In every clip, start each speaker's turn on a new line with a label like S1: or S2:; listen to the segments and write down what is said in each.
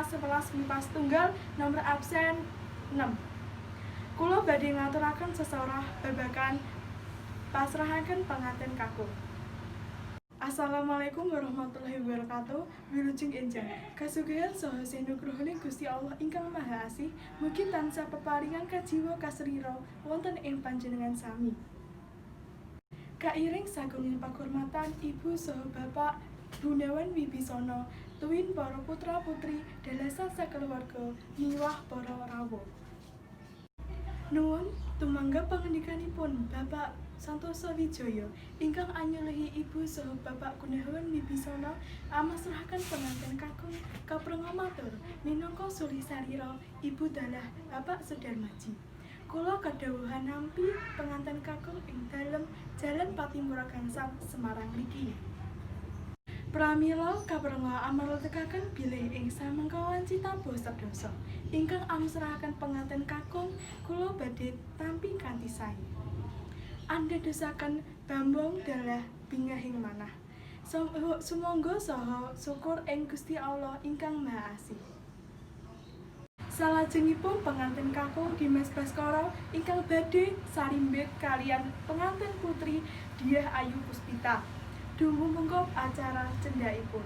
S1: kelas 11 MIPA tunggal nomor absen 6. Kula badhe ngaturaken sesorah babagan pasrahaken pengantin kakung. Assalamualaikum warahmatullahi wabarakatuh. Wilujeng enjang kasugihan saha sinugrahane Gusti Allah ingkang Maha Asih mugi tansah peparingan kajiwa kasrira wonten ing panjenengan sami. Kairing sagunging pakurmatan Ibu saha Bapak Gunawan Wibisana tuwin para putra putri dalasan sakeluwarga miwah para rawuh. Nuwun tumangga pangendikanipun Bapak Santoso Wijaya ingkang anyulihi Ibu saha Bapak Gunawan Wibisana amasrahaken pengantin kakung kaprenga matur minangka sulih sarira Ibu dalah Bapak Sudarmaji. Kula kadhawuhan nampi pengantin kakung ing dalem Jalan Patimura Gangsal Semarang mriki. Pramila kaprenga amartekaken bilih ing samangka wancita basa sedasa ingkang amasrahaken pengantin kakung kula badhe tampi kanthi sae. Andadosaken bambang dalah bingahing manah. Sumangga saha syukur ing Gusti Allah ingkang Maha Asih. Salajengipun pengantin kakung Dimas Baskara ingkang badhe sarimbit kaliyan pengantin putri Diah Ayu Puspita dumungkap acara cendhaipun.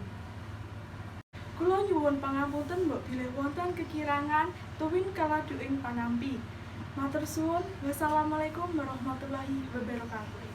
S1: Kula nyuwun pangapunten mbok bilih wonten kekirangan tuwin kaladuing panampi. Matur suwun. Wassalamualaikum warahmatullahi wabarakatuh.